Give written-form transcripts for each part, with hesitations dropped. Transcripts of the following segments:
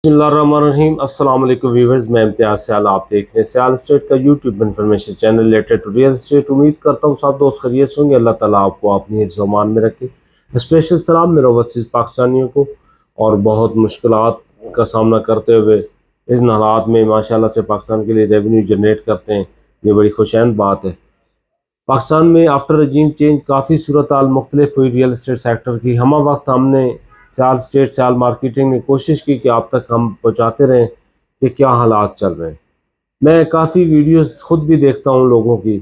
बिस्मिल्लाहिर्रहमानिर्रहीम। अस्सलाम वालेकुम व्यूअर्स, मैं इम्तियाज़ सयाल, आप देख रहे हैं सयाल स्टेट का YouTube information channel related to real estate. उम्मीद करता हूँ सब दोस्त खैरियत से होंगे। अल्लाह ताला आपको अपनी हिफ्ज़ व अमान में रखे। स्पेशल सलाम मेरे ओवरसीज़ पाकिस्तानियों को। और बहुत मुश्किलात का सामना करते हुए इन हालात में माशाल्लाह से पाकिस्तान के लिए रेवेन्यू जनरेट करते हैं, ये बड़ी खुशैन बात है। पाकिस्तान में आफ्टर रजीम चेंज काफ़ी सूरत हाल मुख्तलिफ हुई रियल इस्टेट सेक्टर की। हम वक्त हमने सियाल स्टेट सियाल मार्केटिंग में कोशिश की कि आप तक हम पहुँचाते रहें कि क्या हालात चल रहे हैं। मैं काफ़ी वीडियोस खुद भी देखता हूँ लोगों की।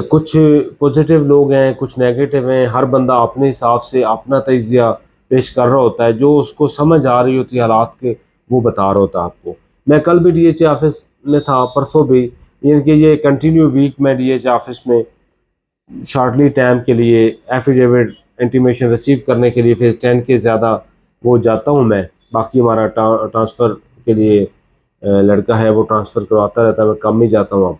कुछ पॉजिटिव लोग हैं, कुछ नेगेटिव हैं। हर बंदा अपने हिसाब से अपना तजिया पेश कर रहा होता है, जो उसको समझ आ रही होती है हालात के, वो बता रहा होता है आपको। मैं कल भी डीएचए ऑफिस में था, परसों भी, यानी कि ये कंटिन्यू वीक में डीएचए ऑफिस में शॉर्टली टाइम के लिए एफिडेविट इंटीमेशन रिसीव करने के लिए फेज़ 10 के ज़्यादा वो जाता हूँ मैं। बाकी हमारा ट्रांसफ़र के लिए लड़का है, वो ट्रांसफ़र करवाता रहता है, मैं कम ही जाता हूँ अब।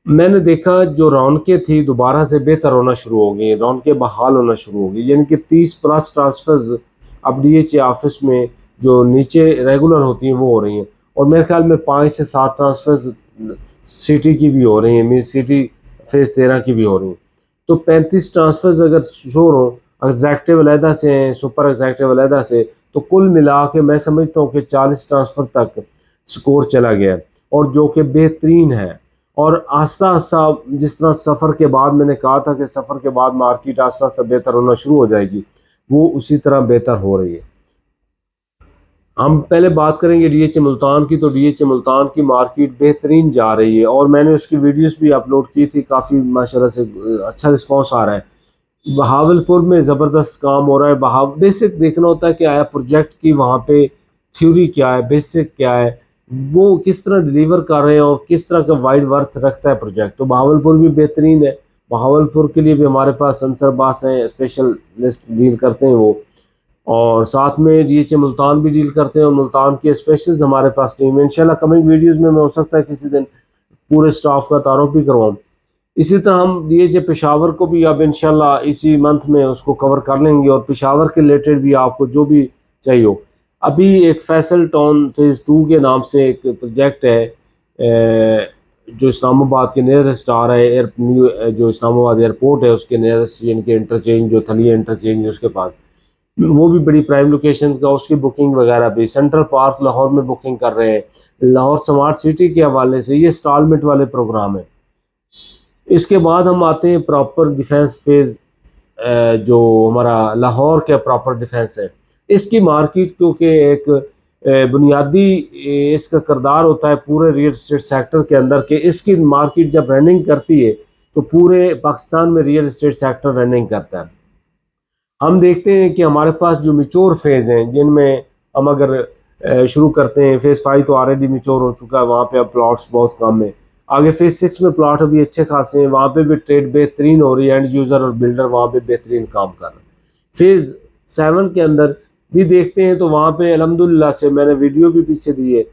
मैंने देखा जो रौनकें थी दोबारा से बेहतर होना शुरू हो गई, रौनकें बहाल होना शुरू हो गई, यानी कि 30 प्लस ट्रांसफ़र्स अब डीएचए ऑफिस में जो नीचे रेगुलर होती हैं वो हो रही हैं। और मेरे ख्याल में 5 से 7 ट्रांसफ़र्स सिटी की भी हो रही हैं, मीन सिटी फेज़ 13 की भी हो रही हैं। तो 35 ट्रांसफ़र्स अगर शोर हों, एग्जेक्टिव अलहदा से हैं, सुपर एग्जेक्टिव अलहदा से, तो कुल मिला के मैं समझता हूँ कि 40 ट्रांसफ़र तक स्कोर चला गया है, और जो कि बेहतरीन है। और आस्ता आस्ता, जिस तरह सफ़र के बाद मैंने कहा था कि सफ़र के बाद मार्केट आस्ता आस्ता बेहतर होना शुरू हो जाएगी, वो उसी तरह बेहतर हो रही है। हम पहले बात करेंगे डीएचए मुल्तान की, तो डीएचए मुल्तान की मार्केट बेहतरीन जा रही है, और मैंने उसकी वीडियोस भी अपलोड की थी। काफ़ी माशाल्लाह से अच्छा रिस्पांस आ रहा है। बहावलपुर में ज़बरदस्त काम हो रहा है। बेसिक देखना होता है कि आया प्रोजेक्ट की वहाँ पे थ्योरी क्या है, बेसिक क्या है, वो किस तरह डिलीवर कर रहे हैं और किस तरह का वाइड वर्थ रखता है प्रोजेक्ट। तो बहावलपुर भी बेहतरीन है। बहावलपुर के लिए भी हमारे पास अंसर बास हैं, स्पेशल लिस्ट डील करते हैं वो, और साथ में डीएचए मुल्तान भी डील करते हैं, और मुल्तान के स्पेशलिस्ट हमारे पास टीम है। इंशाल्लाह कमिंग वीडियोज़ में मैं हो सकता है किसी दिन पूरे स्टाफ का तारुफ भी करवाऊँ। इसी तरह हम डीएचए पेशावर को भी अब इंशाल्लाह इसी मंथ में उसको कवर कर लेंगे, और पेशावर के रिलेटेड भी आपको जो भी चाहिए हो। अभी एक फैसल टाउन फेज़ 2 के नाम से एक प्रोजेक्ट है, जो इस्लामाबाद के नियरेस्ट आ रहा है। जो इस्लामाबाद एयरपोर्ट है उसके नियरेस्ट, यानी कि इंटरचेंज जो थलिया इंटरचेंज है उसके पास, वो भी बड़ी प्राइम लोकेशन का, उसकी बुकिंग वगैरह भी सेंट्रल पार्क लाहौर में बुकिंग कर रहे हैं। लाहौर स्मार्ट सिटी के हवाले से ये इंस्टॉलमेंट वाले प्रोग्राम है। इसके बाद हम आते हैं प्रॉपर डिफेंस फेज़, जो हमारा लाहौर का प्रॉपर डिफेंस है। इसकी मार्केट क्योंकि एक बुनियादी इसका किरदार होता है पूरे रियल एस्टेट सेक्टर के अंदर, कि इसकी मार्केट जब रनिंग करती है तो पूरे पाकिस्तान में रियल एस्टेट सेक्टर रनिंग करता है। हम देखते हैं कि हमारे पास जो मिच्योर फेज़ हैं, जिनमें हम अगर शुरू करते हैं, फेज़ 5 तो ऑलरेडी मिच्योर हो चुका है, वहाँ पे अब प्लॉट्स बहुत कम है। आगे फेज़ 6 में प्लॉट अभी अच्छे खासे हैं, वहाँ पे भी ट्रेड बेहतरीन हो रही है, एंड यूज़र और बिल्डर वहाँ पे बेहतरीन काम कर रहे हैं। फेज़ 7 के अंदर भी देखते हैं तो वहाँ पे अल्हम्दुलिल्लाह से, मैंने वीडियो भी पीछे दी है,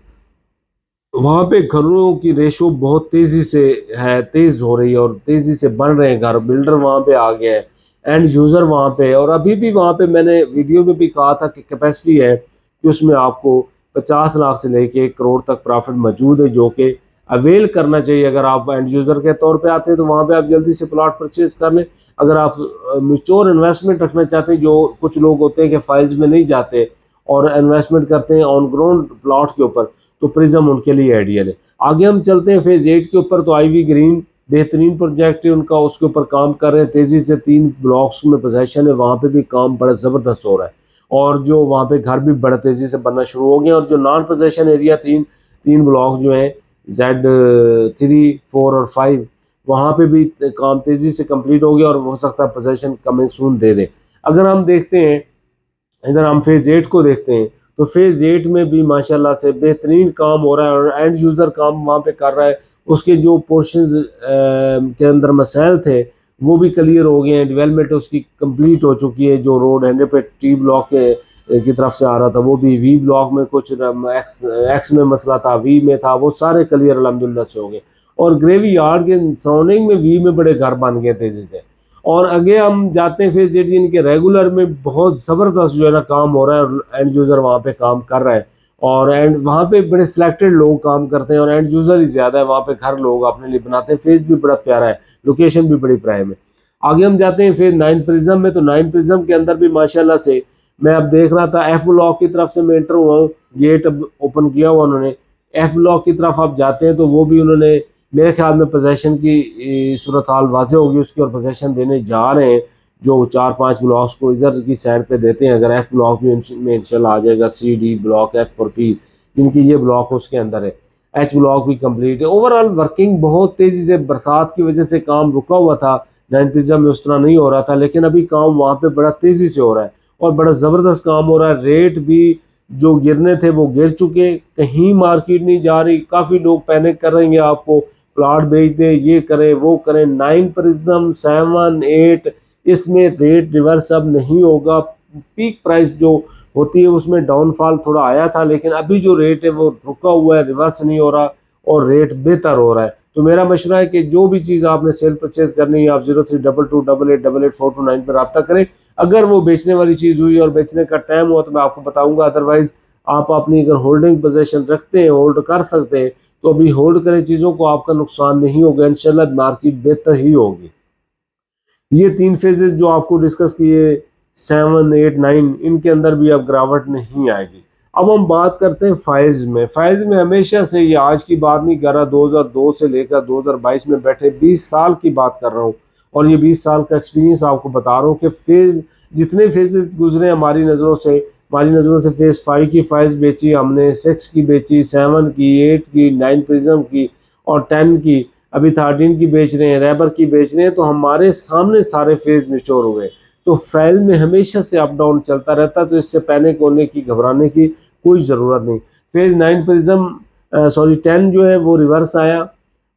वहाँ पे घरों की रेशो बहुत तेज़ी से है, तेज़ हो रही है, और तेज़ी से बन रहे हैं घर। बिल्डर वहाँ पे आ गया है, एंड यूज़र वहाँ पे है। और अभी भी वहाँ पे मैंने वीडियो में भी कहा था कि कैपेसिटी है कि उसमें आपको 50 लाख से लेके 1 करोड़ तक प्रॉफिट मौजूद है, जो कि अवेल करना चाहिए। अगर आप एंड यूज़र के तौर पे आते हैं तो वहाँ पे आप जल्दी से प्लॉट परचेज़ कर लें। अगर आप मैच्योर इन्वेस्टमेंट रखना चाहते हैं, जो कुछ लोग होते हैं कि फाइल्स में नहीं जाते और इन्वेस्टमेंट करते हैं ऑन ग्राउंड प्लॉट के ऊपर, तो प्रिज्म उनके लिए आइडियल है। आगे हम चलते हैं फेज़ 8 के ऊपर, तो आईवी ग्रीन बेहतरीन प्रोजेक्ट है उनका, उसके ऊपर काम कर रहे हैं तेज़ी से। 3 ब्लॉक्स में पोजेसन है, वहाँ पे भी काम बड़ा ज़बरदस्त हो रहा है, और जो वहाँ पे घर भी बड़ा तेज़ी से बनना शुरू हो गए। और जो नॉन पोजेसन एरिया 3 ब्लॉक जो हैं, Z3, 4 और 5, वहाँ पे भी काम तेज़ी से कंप्लीट हो गया, और हो सकता है पोजेसन कमिंग सून दे दें। अगर हम देखते हैं, इधर हम फेज़ 8 को देखते हैं, तो फेज़ 8 में भी माशाल्लाह से बेहतरीन काम हो रहा है, और एंड यूज़र काम वहाँ पे कर रहा है। उसके जो पोर्शंस के अंदर मसाइल थे वो भी क्लियर हो गए हैं, डेवलपमेंट उसकी कंप्लीट हो चुकी है। जो रोड हैंडे पे टी ब्लॉक की तरफ से आ रहा था, वो भी वी ब्लॉक में कुछ एक्स में मसला था, वी में था, वो सारे क्लियर अल्हम्दुलिल्लाह से हो गए। और ग्रेवी यार्ड के सराउंडिंग में वी में बड़े घर बन गए तेज़ी से। और आगे हम जाते हैं फेज 18 के रेगुलर में बहुत ज़बरदस्त जो है ना काम हो रहा है और एंड यूज़र वहाँ पे काम कर रहा है और एंड वहाँ पे बड़े सिलेक्टेड लोग काम करते हैं और एंड यूज़र ही ज़्यादा है, वहाँ पे घर लोग अपने लिए बनाते हैं। फेज भी बड़ा प्यारा है, लोकेशन भी बड़ी प्राइम है। आगे हम जाते हैं फेज 9 प्रिज्म में, तो 9 प्रिज्म के अंदर भी माशाल्लाह से मैं अब देख रहा था एफ ब्लॉक की तरफ से मैं एंटर हुआ हूँ, गेट अब ओपन किया हुआ उन्होंने। एफ ब्लॉक की तरफ आप जाते हैं तो वो भी उन्होंने मेरे ख्याल में पोजेशन की सूरत हाल वाज़ेह होगी उसकी और पोजेशन देने जा रहे हैं, जो 4-5 ब्लॉक्स को इधर की साइड पे देते हैं। अगर एफ ब्लॉक भी में इंशाल्लाह आ जाएगा, सी डी ब्लॉक, एफ और पी, इनकी ये ब्लॉक उसके अंदर है। एच ब्लॉक भी कंप्लीट है। ओवरऑल वर्किंग बहुत तेज़ी से, बरसात की वजह से काम रुका हुआ था 9 पिज्जा में, उस तरह नहीं हो रहा था, लेकिन अभी काम वहाँ पे बड़ा तेज़ी से हो रहा है और बड़ा ज़बरदस्त काम हो रहा है। रेट भी जो गिरने थे वो गिर चुके, कहीं मार्केट नहीं जा रही। काफ़ी लोग पैनिक कर रहे हैं आपको प्लाट बेच दें, ये करें वो करें। 9 प्रिज्म 7 8 इसमें रेट रिवर्स अब नहीं होगा। पीक प्राइस जो होती है उसमें डाउनफॉल थोड़ा आया था, लेकिन अभी जो रेट है वो रुका हुआ है, रिवर्स नहीं हो रहा और रेट बेहतर हो रहा है। तो मेरा मशवरा है कि जो भी चीज़ आपने सेल परचेज करनी है आप 0322288842 पर रब्ता करें। अगर वो बेचने वाली चीज़ हुई और बेचने का टाइम हुआ तो मैं आपको बताऊंगा, अदरवाइज आप अपनी अगर होल्डिंग पोजीशन रखते हैं, होल्ड कर सकते हैं, तो अभी होल्ड करें चीज़ों को, आपका नुकसान नहीं होगा, इंशाल्लाह मार्केट बेहतर ही होगी। ये 3 फेजेस जो आपको डिस्कस किए 7 8 9, इनके अंदर भी अब गिरावट नहीं आएगी। अब हम बात करते हैं फाइज में। फाइज में हमेशा से, ये आज की बात नहीं कर रहा, 2002 से लेकर 2022 में बैठे 20 साल की बात कर रहा हूँ और ये 20 साल का एक्सपीरियंस आपको बता रहा हूँ कि फेज जितने फेजेस गुजरे हमारी नज़रों से फेज 5 की फाइज बेची हमने, 6 की बेची, 7 की, 8 की, 9 प्रिज्म की और 10 की, अभी 13 की बेच रहे हैं, रैबर की बेच रहे हैं। तो हमारे सामने सारे फेज निचोर हुए। तो फैल में हमेशा से अप डाउन चलता रहता, तो इससे पैनिक होने की, घबराने की कोई ज़रूरत नहीं। फेज 9 प्रिज्म 10 जो है वो रिवर्स आया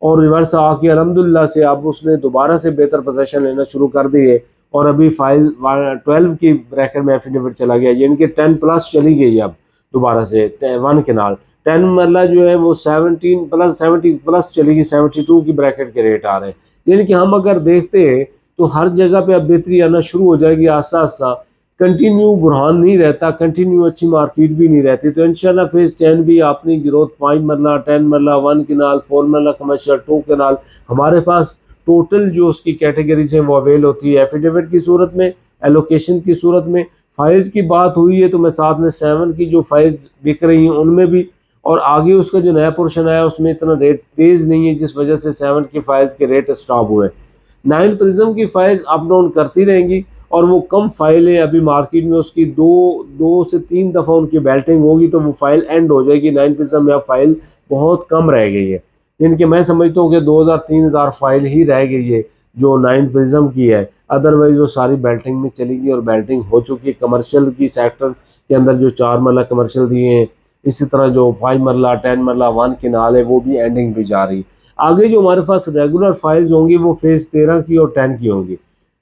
और रिवर्स आके अल्हम्दुलिल्लाह से अब उसने दोबारा से बेहतर पोजीशन लेना शुरू कर दी है और अभी फाइल 12 की ब्रैकेट में एफिडेविट चला गया, यानी कि 10 प्लस चली गई अब दोबारा से 1 के नाल। 10 मतलब जो है वो 17 प्लस 70 प्लस चलेगी, 72 की ब्रैकेट के रेट आ रहे हैं। यानी कि हम अगर देखते हैं तो हर जगह पे अब बेहतरी आना शुरू हो जाएगी आस्ता आस्ता। कंटिन्यू बुरहान नहीं रहता, कंटिन्यू अच्छी मार्केट भी नहीं रहती। तो इंशाल्लाह फेज 10 भी अपनी ग्रोथ 5 मरला, 10 मरला, 1 केनाल, 4 मरला कमर्शियल, 2 केनाल, हमारे पास टोटल जो उसकी कैटेगरीज हैं वो अवेल होती है एफिडेविट की सूरत में, एलोकेशन की सूरत में। फाइज की बात हुई है तो मैं साथ में 7 की जो फाइज बिक रही हैं उनमें भी, और आगे उसका जो नया पोर्शन आया उसमें इतना रेट तेज़ नहीं है, जिस वजह से 7 की फाइल्स के रेट स्टॉप हुए। 9 प्रिज्म की फाइल्स अप डाउन करती रहेंगी और वो कम फाइल है अभी मार्केट में, उसकी दो से तीन दफ़ा उनकी बेल्टिंग होगी तो वो फाइल एंड हो जाएगी। 9 प्रिज्म में अब फाइल बहुत कम रह गई है, यानी कि मैं समझता हूँ कि 2000-3000 फाइल ही रह गई है जो 9 प्रिज्म की है, अदरवाइज वो सारी बेल्टिंग में चलेगी और बेल्टिंग हो चुकी है। कमर्शियल की सेक्टर के अंदर जो 4 मरला कमर्शियल दिए हैं, इसी तरह जो 5 मरला, 10 मरला, 1 केनाल है वो भी एंडिंग पे जा रही। आगे जो हमारे पास रेगुलर फाइल्स होंगी वो फेज 13 की और 10 की होंगी।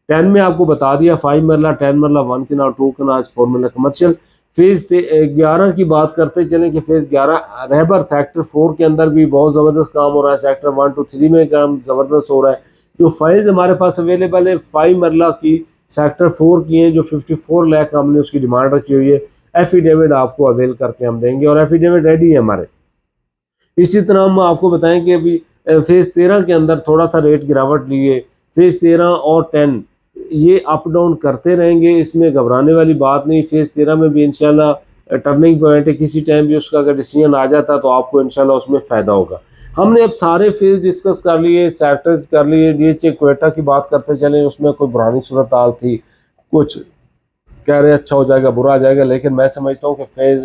10 में आपको बता दिया 5 मरला, 10 मरला, 1 केनाल, 2 केनाल, 4 मरला कमर्शियल। फेज 11 की बात करते चलें कि फेज 11 रहबर सेक्टर 4 के अंदर भी बहुत ज़बरदस्त काम हो रहा है, सेक्टर 1 to 3 में काम ज़बरदस्त हो रहा है। जो फाइल्स हमारे पास अवेलेबल है 5 मरला की सेक्टर 4 की हैं, जो 54 लाख हमने उसकी डिमांड रखी हुई है। एफिडेविट आपको अवेल करके हम देंगे और एफिडेविट रेडी है हमारे। इसी तरह हम आपको बताएं कि अभी फेज 13 के अंदर थोड़ा सा रेट गिरावट लिए, फेज 13 और 10 ये अप डाउन करते रहेंगे, इसमें घबराने वाली बात नहीं। फेज 13 में भी इंशाल्लाह टर्निंग पॉइंट है, किसी टाइम भी उसका अगर डिसीजन आ जाता तो आपको इंशाल्लाह उसमें फ़ायदा होगा। हमने अब सारे फेज डिस्कस कर लिए, सेक्टर्स कर लिए। डीएचए क्वेटा की बात करते चले, उसमें कोई पुरानी सूरत हाल थी, कुछ कह रहे अच्छा हो जाएगा, बुरा आ जाएगा, लेकिन मैं समझता हूँ कि फेज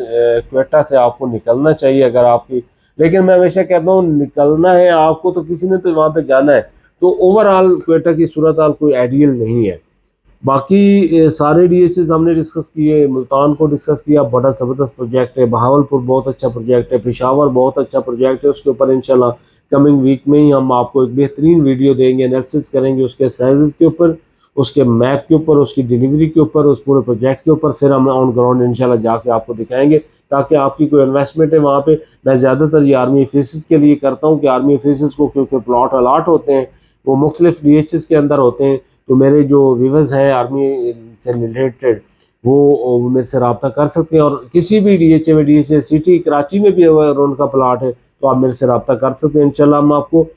क्वेटा से आपको निकलना चाहिए अगर आपकी, लेकिन मैं हमेशा कहता हूँ निकलना है आपको तो किसी ने तो वहाँ पे जाना है। तो ओवरऑल क्वेटा की सूरत हाल कोई आइडियल नहीं है। बाकी सारे डीएचएस हमने डिस्कस किए, मुल्तान को डिस्कस किया, बड़ा ज़बरदस्त प्रोजेक्ट है, बहावलपुर बहुत अच्छा प्रोजेक्ट है, पेशावर बहुत अच्छा प्रोजेक्ट है। उसके ऊपर इंशाल्लाह कमिंग वीक में ही हम आपको एक बेहतरीन वीडियो देंगे, एनालिसिस करेंगे उसके साइज़ के ऊपर, उसके मैप के ऊपर, उसकी डिलीवरी के ऊपर, उस पूरे प्रोजेक्ट के ऊपर। फिर हम ऑन ग्राउंड इंशाल्लाह जाके आपको दिखाएंगे, ताकि आपकी कोई इन्वेस्टमेंट है वहाँ पे। मैं ज़्यादातर ये आर्मी ऑफिसर्स के लिए करता हूँ कि आर्मी ऑफिसर्स को, क्योंकि प्लॉट अलाट होते हैं वो मुख्तलिफ डीएचएस के अंदर होते हैं, तो मेरे जो व्यूवर्स हैं आर्मी से रिलेटेड वो मेरे से रब्ता कर सकते हैं, और किसी भी DHA में, DHA सिटी कराची में भी अगर उनका प्लाट है तो आप मेरे से रब्ता कर सकते हैं। इंशाल्लाह हम आपको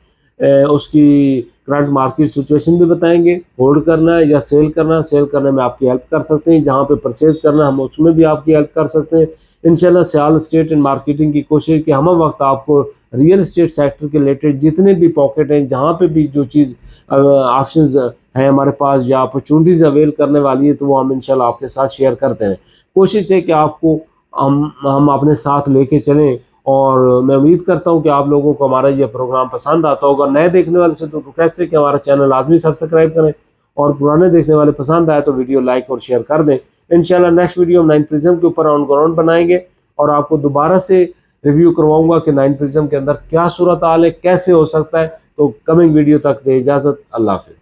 उसकी करंट मार्केट सिचुएशन भी बताएंगे, होल्ड करना है या सेल करने में आपकी हेल्प कर सकते हैं, जहाँ पे परचेज करना है हम उसमें भी आपकी हेल्प कर सकते हैं। इंशाल्लाह सियाल स्टेट एंड मार्केटिंग की कोशिश कि हम वक्त आपको रियल एस्टेट सेक्टर के रिलेटेड जितने भी पॉकेट हैं, जहाँ पे भी जो चीज़ ऑप्शंस हैं हमारे पास या अपॉर्चुनिटीज़ अवेल करने वाली है, तो वो हम इंशाल्लाह आपके साथ शेयर करते हैं। कोशिश है कि आपको हम अपने साथ लेके चलें, और मैं उम्मीद करता हूं कि आप लोगों को हमारा ये प्रोग्राम पसंद आता होगा। नए देखने वाले से तो रिक्वेस्ट है कि हमारा चैनल लाजमी सब्सक्राइब करें, और पुराने देखने वाले पसंद आए तो वीडियो लाइक और शेयर कर दें। इंशाल्लाह नेक्स्ट वीडियो हम 9 प्रिज्म के ऊपर ऑन ग्राउंड बनाएंगे, और आपको दोबारा से रिव्यू करवाऊंगा कि 9 प्रिज्म के अंदर क्या सूरत हाल है, कैसे हो सकता है। तो कमिंग वीडियो तक दे इजाज़त, अल्लाह हाफिज़।